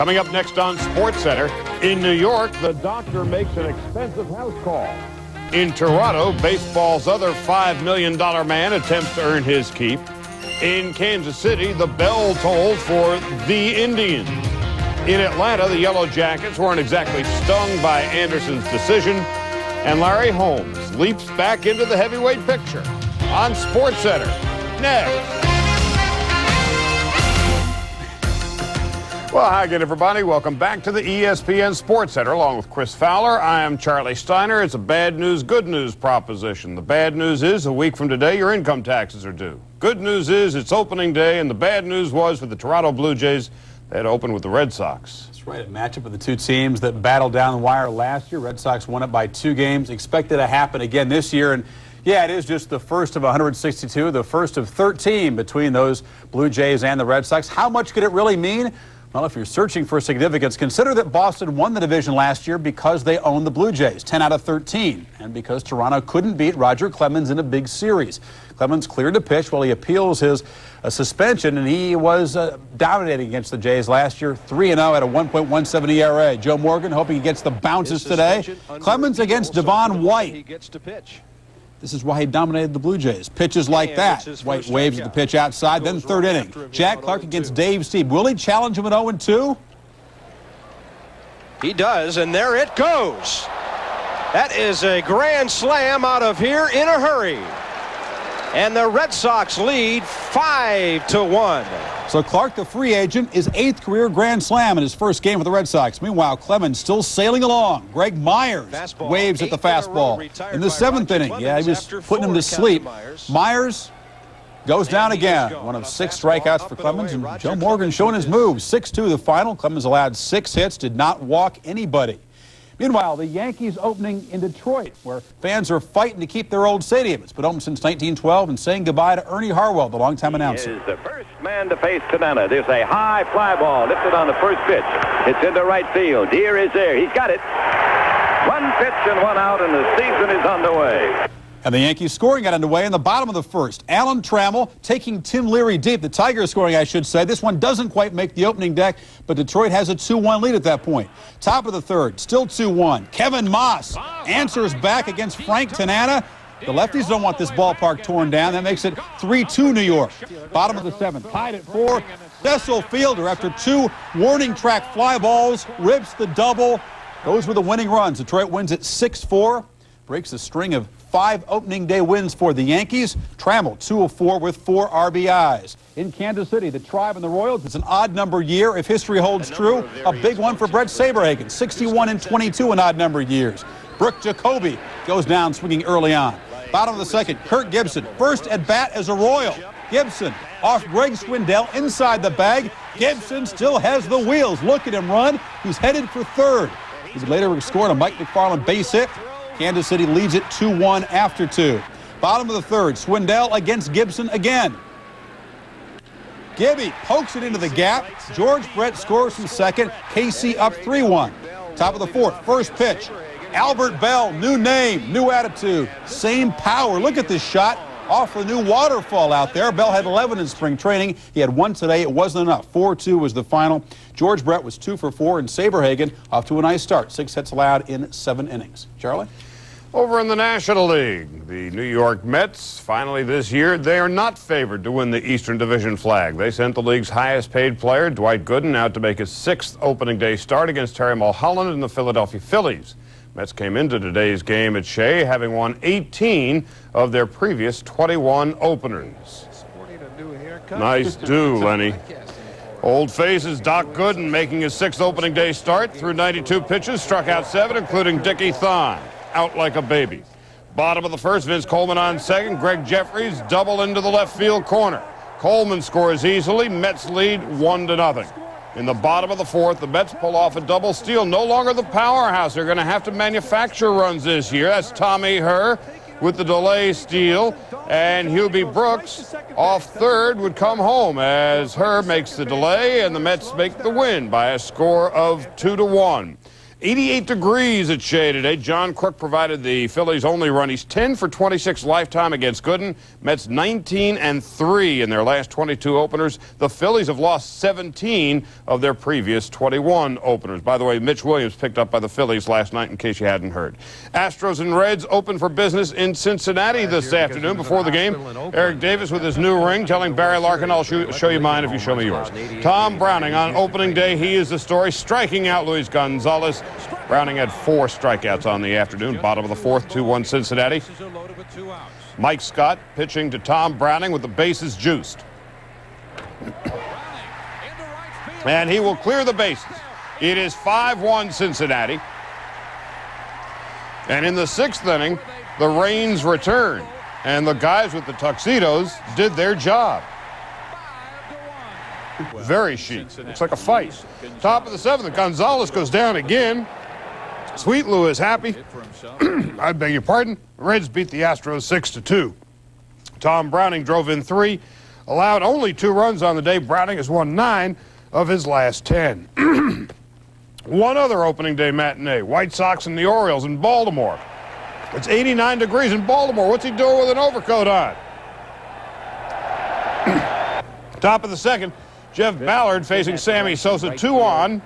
Coming up next on SportsCenter, in New York, the doctor makes an expensive house call. In Toronto, baseball's other $5 million man attempts to earn his keep. In Kansas City, the bell tolls for the Indians. In Atlanta, the Yellow Jackets weren't exactly stung by Anderson's decision. And Larry Holmes leaps back into the heavyweight picture on SportsCenter next. Well, hi again, everybody. Welcome back to the ESPN Sportscenter. Along with Chris Fowler, I am Charlie Steiner. It's a bad news, good news proposition. The bad news is a week from today, your income taxes are due. Good news is it's opening day, and the bad news was for the Toronto Blue Jays, they had to open with the Red Sox. That's right, a matchup of the two teams that battled down the wire last year. Red Sox won it by 2 games. Expected to happen again this year. And yeah, it is just the first of 162, the first of 13 between those Blue Jays and the Red Sox. How much could it really mean? Well, if you're searching for significance, consider that Boston won the division last year because they owned the Blue Jays, 10 out of 13, and because Toronto couldn't beat Roger Clemens in a big series. Clemens cleared to pitch while he appeals his suspension, and he was dominating against the Jays last year, 3-0 at a 1.17 ERA. Joe Morgan hoping he gets the bounces today. Clemens against Devon White. He gets to pitch. This is why he dominated the Blue Jays. Pitches like that. White waves at the pitch outside, then third inning. Jack Clark against Dave Stieb. Will he challenge him at 0-2? He does, and there it goes. That is a grand slam out of here in a hurry. And the Red Sox lead 5-1. So Clark, the free agent, is 8th career grand slam in his first game with the Red Sox. Meanwhile, Clemens still sailing along. Greg Myers waves at the fastball in the 7th inning. Yeah, he was putting him to sleep. Myers goes down again. One of 6 strikeouts for Clemens, and Joe Morgan showing his moves. 6-2 the final. Clemens allowed 6 hits, did not walk anybody. Meanwhile, the Yankees opening in Detroit, where fans are fighting to keep their old stadium. It's been open since 1912, and saying goodbye to Ernie Harwell, the longtime announcer. He is the first man to face Tanana. There's a high fly ball lifted on the first pitch. It's into right field. Deere is there. He's got it. 1 pitch and 1 out, and the season is underway. And the Yankees scoring got underway in the bottom of the first. Alan Trammell taking Tim Leary deep. The Tigers scoring, I should say. This one doesn't quite make the opening deck, but Detroit has a 2-1 lead at that point. Top of the third, still 2-1. Kevin Maas answers back against Frank Tanana. The lefties don't want this ballpark torn down. That makes it 3-2 New York. Bottom of the 7th, tied at 4. Cecil Fielder, after 2 warning track fly balls, rips the double. Those were the winning runs. Detroit wins at 6-4. Breaks the string of 5 opening day wins for the Yankees. Trammell, 2 of 4 with 4 RBIs. In Kansas City, the Tribe and the Royals, it's an odd number year if history holds true. A big one for Brett Saberhagen, 61 and 22 in odd number years. Brooke Jacoby goes down swinging early on. Bottom of the 2nd, Kirk Gibson, first at bat as a Royal. Gibson off Greg Swindell inside the bag. Gibson still has the wheels. Look at him run. He's headed for 3rd. He would later score on a Mike McFarland base hit. Kansas City leads it 2-1 after 2. Bottom of the 3rd, Swindell against Gibson again. Gibby pokes it into the gap. George Brett scores from 2nd. KC up 3-1. Top of the 4th, first pitch. Albert Bell, new name, new attitude, same power. Look at this shot off the new waterfall out there. Bell had 11 in spring training. He had 1 today. It wasn't enough. 4-2 was the final. George Brett was 2 for 4, and Saberhagen off to a nice start. 6 hits allowed in 7 innings. Charlie? Over in the National League, the New York Mets, finally this year, they are not favored to win the Eastern Division flag. They sent the league's highest paid player, Dwight Gooden, out to make his 6th opening day start against Terry Mulholland and the Philadelphia Phillies. Mets came into today's game at Shea having won 18 of their previous 21 openers. Nice do, Lenny. Old faces Doc Gooden making his 6th opening day start through 92 pitches, struck out 7, including Dickie Thon. Out like a baby. Bottom of the 1st, Vince Coleman on 2nd. Greg Jeffries double into the left field corner. Coleman scores easily. Mets lead 1-0. In the bottom of the 4th, the Mets pull off a double steal. No longer the powerhouse. They're going to have to manufacture runs this year. That's Tommy Herr with the delay steal. And Hubie Brooks off 3rd would come home as Herr makes the delay and the Mets make the win by a score of 2-1. 88 degrees at Shea today. John Crook provided the Phillies' only run. He's 10 for 26 lifetime against Gooden. Mets 19-3 in their last 22 openers. The Phillies have lost 17 of their previous 21 openers. By the way, Mitch Williams picked up by the Phillies last night, in case you hadn't heard. Astros and Reds open for business in Cincinnati this afternoon. Before the game, Eric Davis with his new ring telling Barry Larkin, I'll show you mine if you show me yours. Tom Browning on opening day, he is the story, striking out Luis Gonzalez. Browning had 4 strikeouts on the afternoon. Bottom of the 4th, 2-1 Cincinnati. Mike Scott pitching to Tom Browning with the bases juiced. And he will clear the bases. It is 5-1 Cincinnati. And in the 6th inning, the rains return. And the guys with the tuxedos did their job. Very chic. Looks like a fight. Top of the 7th, Gonzalez goes down again. Sweet Lou is happy. I beg your pardon. The Reds beat the Astros 6-2. Tom Browning drove in 3, allowed only 2 runs on the day. Browning has won 9 of his last 10. One other opening day matinee, White Sox and the Orioles in Baltimore. It's 89 degrees in Baltimore. What's he doing with an overcoat on? Top of the 2nd, Jeff Ballard facing Sammy Sosa, 2 on.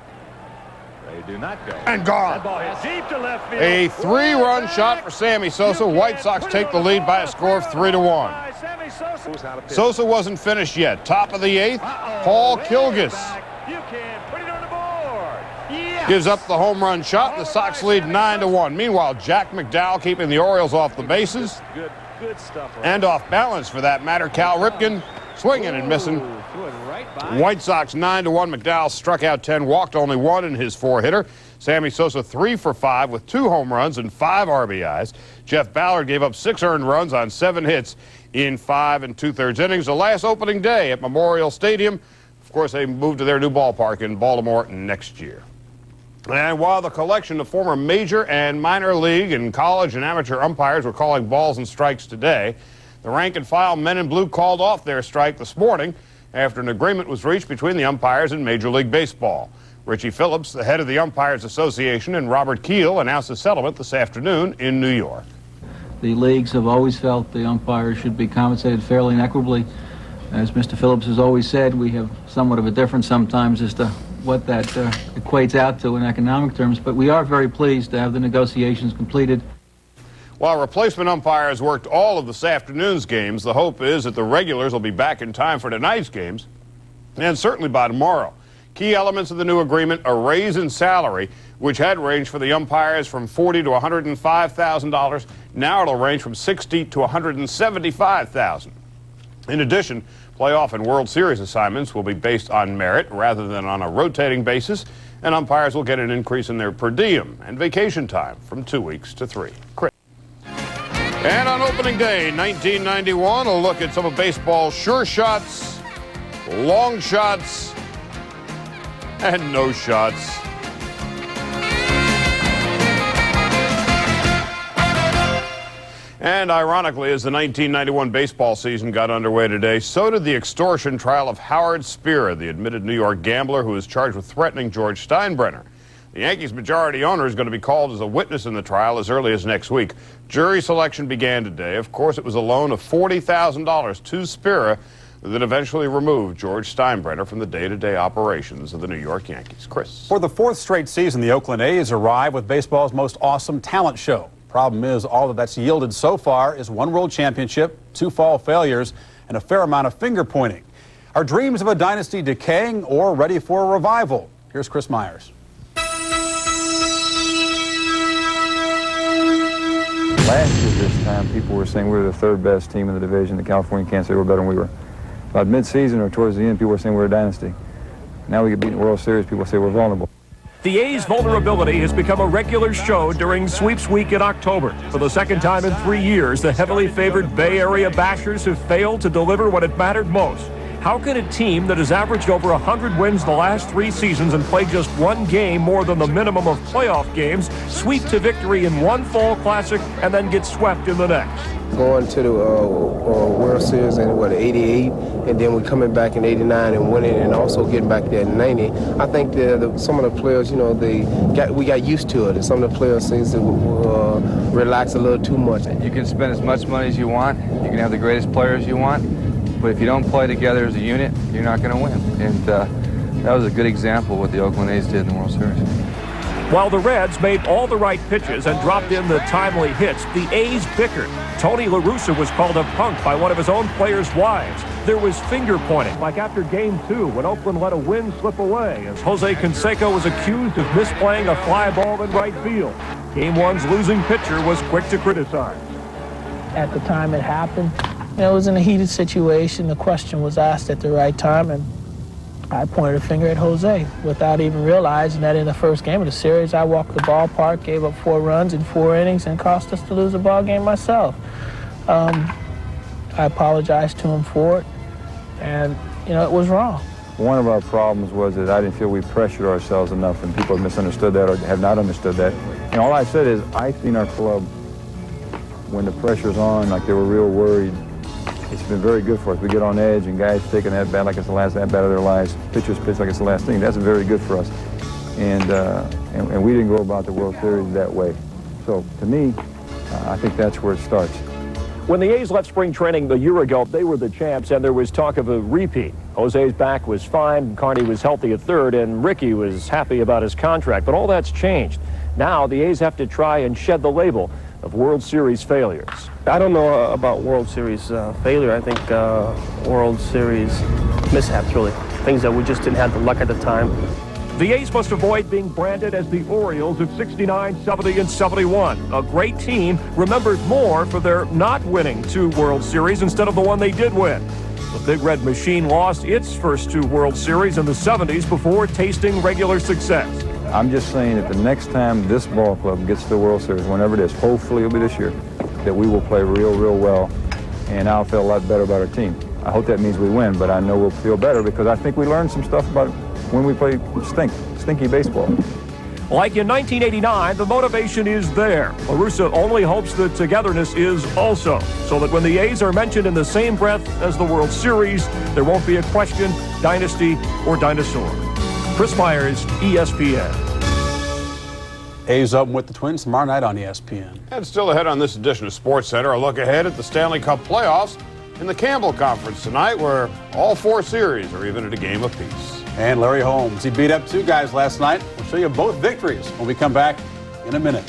They do not go. And gone. That ball is deep to left field. A 3-run shot for Sammy Sosa. White Sox take the lead by a score of 3-1. Sosa wasn't finished yet. Top of the 8th, Paul Kilgus gives up the home run shot. The Sox lead 9-1. Meanwhile, Jack McDowell keeping the Orioles off the bases. Good stuff. And off balance for that matter. Cal Ripken swinging and missing. White Sox 9-1. McDowell struck out 10, walked only 1 in his 4-hitter. Sammy Sosa 3 for 5 with 2 home runs and 5 RBIs. Jeff Ballard gave up 6 earned runs on 7 hits in 5 2/3 innings. The last opening day at Memorial Stadium. Of course, they moved to their new ballpark in Baltimore next year. And while the collection of former major and minor league and college and amateur umpires were calling balls and strikes today, the rank and file men in blue called off their strike this morning after an agreement was reached between the umpires and Major League Baseball. Richie Phillips, the head of the Umpires Association, and Robert Keel announced a settlement this afternoon in New York. The leagues have always felt the umpires should be compensated fairly and equitably. As Mr. Phillips has always said, we have somewhat of a difference sometimes as to what that equates out to in economic terms, but we are very pleased to have the negotiations completed. While replacement umpires worked all of this afternoon's games, the hope is that the regulars will be back in time for tonight's games, and certainly by tomorrow. Key elements of the new agreement: a raise in salary, which had ranged for the umpires from $40,000 to $105,000. Now it'll range from $60,000 to $175,000. In addition, playoff and World Series assignments will be based on merit rather than on a rotating basis, and umpires will get an increase in their per diem and vacation time from 2 weeks to 3. Chris. And on opening day, 1991, a look at some of baseball's sure shots, long shots, and no shots. And ironically, as the 1991 baseball season got underway today, so did the extortion trial of Howard Spira, the admitted New York gambler who is charged with threatening George Steinbrenner. The Yankees' majority owner is going to be called as a witness in the trial as early as next week. Jury selection began today. Of course, it was a loan of $40,000 to Spira that eventually removed George Steinbrenner from the day-to-day operations of the New York Yankees. Chris. For the 4th straight season, the Oakland A's arrive with baseball's most awesome talent show. Problem is, all that's yielded so far is 1 world championship, 2 fall failures, and a fair amount of finger-pointing. Are dreams of a dynasty decaying or ready for a revival? Here's Chris Myers. Last year this time, people were saying we were the 3rd best team in the division. The California can't say we're better than we were. About mid-season or towards the end, people were saying we're a dynasty. Now we get beat in the World Series, people say we're vulnerable. The A's vulnerability has become a regular show during Sweeps Week in October. For the 2nd time in 3 years, the heavily favored Bay Area Bashers have failed to deliver when it mattered most. How can a team that has averaged over 100 wins the last 3 seasons and played just 1 game more than the minimum of playoff games sweep to victory in one fall classic and then get swept in the next? Going to the World Series in, 88, and then we're coming back in 89 and winning, and also getting back there in 90. I think some of the players, we got used to it, and some of the players seem to relax a little too much. You can spend as much money as you want. You can have the greatest players you want. But if you don't play together as a unit, you're not going to win. And that was a good example of what the Oakland A's did in the World Series. While the Reds made all the right pitches and dropped in the timely hits, the A's bickered. Tony La Russa was called a punk by one of his own players' wives. There was finger-pointing, like after Game 2 when Oakland let a win slip away, as Jose Canseco was accused of misplaying a fly ball in right field. Game 1's losing pitcher was quick to criticize. At the time it happened, it was in a heated situation. The question was asked at the right time, and I pointed a finger at Jose without even realizing that in the first game of the series, I walked the ballpark, gave up 4 runs in 4 innings, and cost us to lose the ball game myself. I apologized to him for it, and, it was wrong. One of our problems was that I didn't feel we pressured ourselves enough, and people have misunderstood that or have not understood that. And all I said is, I've seen our club, when the pressure's on, like they were real worried, it's been very good for us. We get on edge, and guys take an at-bat like it's the last at-bat of their lives. Pitchers pitch like it's the last thing. That's very good for us. And we didn't go about the World Series that way. So, to me, I think that's where it starts. When the A's left spring training a year ago, they were the champs, and there was talk of a repeat. Jose's back was fine, Carney was healthy at third, and Ricky was happy about his contract. But all that's changed. Now the A's have to try and shed the label of World Series failures. I don't know about World Series failure. I think World Series mishaps, really. Things that we just didn't have the luck at the time. The A's must avoid being branded as the Orioles of 69, 70, and 71. A great team remembered more for their not winning 2 World Series instead of the one they did win. The Big Red Machine lost its first 2 World Series in the 70s before tasting regular success. I'm just saying that the next time this ball club gets to the World Series, whenever it is, hopefully it'll be this year, that we will play real, real well, and I'll feel a lot better about our team. I hope that means we win, but I know we'll feel better because I think we learned some stuff about when we play stinky baseball. Like in 1989, the motivation is there. La Russa only hopes the togetherness is also, so that when the A's are mentioned in the same breath as the World Series, there won't be a question, dynasty, or dinosaur. Chris Myers, ESPN. A's open with the Twins tomorrow night on ESPN. And still ahead on this edition of SportsCenter, a look ahead at the Stanley Cup playoffs in the Campbell Conference tonight, where all 4 series are even at a game apiece. And Larry Holmes, he beat up 2 guys last night. We'll show you both victories when we come back in a minute.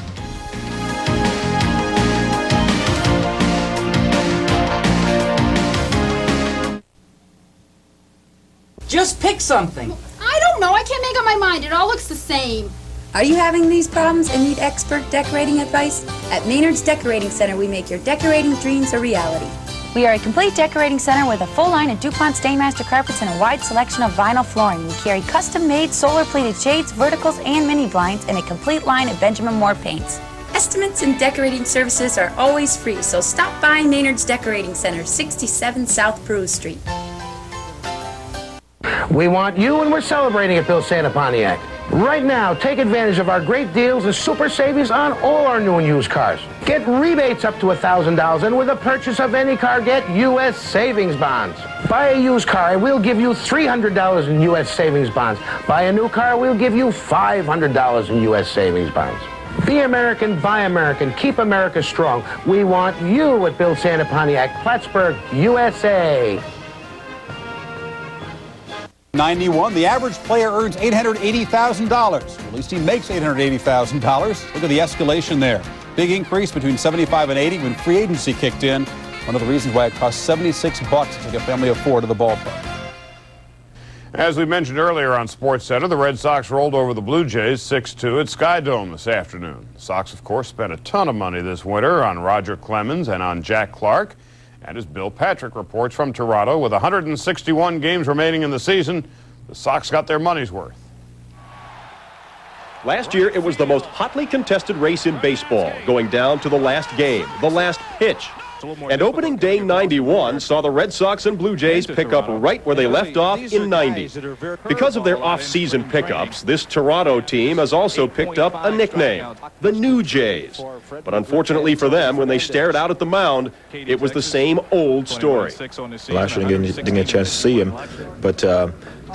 Just pick something. I don't know. I can't make up my mind. It all looks the same. Are you having these problems and need expert decorating advice? At Maynard's Decorating Center, we make your decorating dreams a reality. We are a complete decorating center with a full line of DuPont Stainmaster carpets and a wide selection of vinyl flooring. We carry custom-made solar-pleated shades, verticals, and mini blinds, and a complete line of Benjamin Moore paints. Estimates and decorating services are always free, so stop by Maynard's Decorating Center, 67 South Peru Street. We want you, and we're celebrating at Bill Santa Pontiac. Right now, take advantage of our great deals and super savings on all our new and used cars. Get rebates up to $1,000, and with the purchase of any car, get U.S. savings bonds. Buy a used car, and we'll give you $300 in U.S. savings bonds. Buy a new car, we'll give you $500 in U.S. savings bonds. Be American, buy American, keep America strong. We want you at Bill Santa Pontiac, Plattsburgh, USA. 91, the average player earns $880,000. At least he makes $880,000. Look at the escalation there. Big increase between 75 and 80 when free agency kicked in. One of the reasons why it costs $76 to take a family of 4 to the ballpark. As we mentioned earlier on SportsCenter, the Red Sox rolled over the Blue Jays 6-2 at Skydome this afternoon. The Sox, of course, spent a ton of money this winter on Roger Clemens and on Jack Clark. And as Bill Patrick reports from Toronto, with 161 games remaining in the season, the Sox got their money's worth. Last year, it was the most hotly contested race in baseball, going down to the last game, the last pitch. And opening day 91 saw the Red Sox and Blue Jays pick up right where they left off in 90. Because of their off-season pickups, this Toronto team has also picked up a nickname, the New Jays. But unfortunately for them, when they stared out at the mound, it was the same old story. Last year, didn't get a chance to see him, but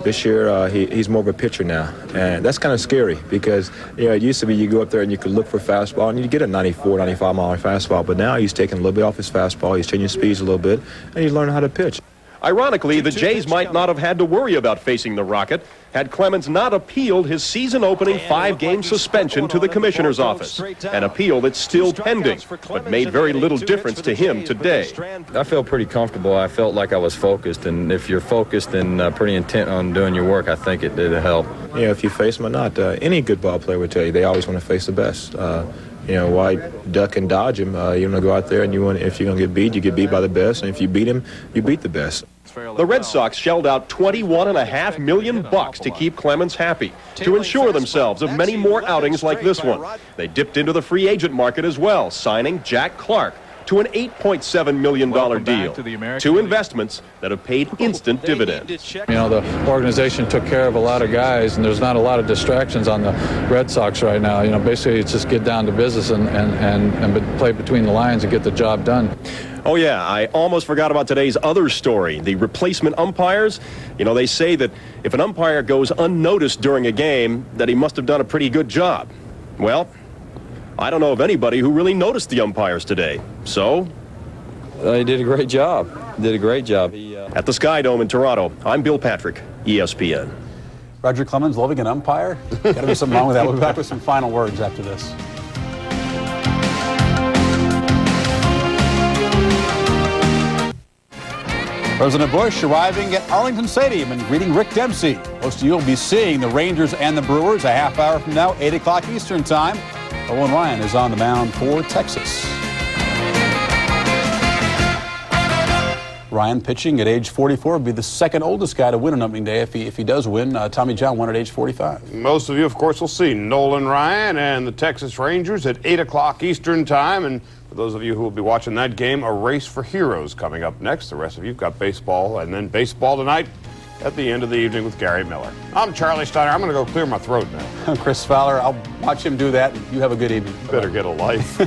this year he's more of a pitcher now, and that's kind of scary because it used to be you go up there and you could look for fastball and you get a 94, 95 mile fastball, but now he's taking a little bit off his fastball, he's changing speeds a little bit, and he's learning how to pitch. Ironically, the Jays might not have had to worry about facing the Rocket had Clemens not appealed his season-opening 5-game suspension to the commissioner's office, an appeal that's still pending, but made very little difference to him today. I felt pretty comfortable. I felt like I was focused, and if you're focused and pretty intent on doing your work, I think it did help. If you face him or not, any good ball player would tell you they always want to face the best. Why duck and dodge him? You want to go out there and if you're going to get beat, you get beat by the best, and if you beat him, you beat the best. The Red Sox shelled out $21.5 million to keep Clemens happy, to ensure themselves of many more outings like this one. They dipped into the free agent market as well, signing Jack Clark to an $8.7 million deal. Two investments that have paid instant dividends. The organization took care of a lot of guys, and there's not a lot of distractions on the Red Sox right now. Basically it's just get down to business and play between the lines and get the job done. Oh, yeah, I almost forgot about today's other story, the replacement umpires. They say that if an umpire goes unnoticed during a game, that he must have done a pretty good job. Well, I don't know of anybody who really noticed the umpires today. So? He did a great job. At the Sky Dome in Toronto, I'm Bill Patrick, ESPN. Roger Clemens loving an umpire? Got to be something wrong with that. We'll be back with some final words after this. President Bush arriving at Arlington Stadium and greeting Rick Dempsey. Most of you will be seeing the Rangers and the Brewers a half hour from now, 8 o'clock Eastern Time. Owen Ryan is on the mound for Texas. Ryan pitching at age 44 would be the second oldest guy to win an opening day if he does win. Tommy John won at age 45. Most of you, of course, will see Nolan Ryan and the Texas Rangers at 8 o'clock Eastern Time. And for those of you who will be watching that game, a race for heroes coming up next. The rest of you have got baseball, and then baseball tonight at the end of the evening with Gary Miller. I'm Charlie Steiner. I'm going to go clear my throat now. I'm Chris Fowler. I'll watch him do that. You have a good evening. Better get a life.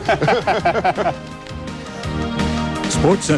SportsCenter.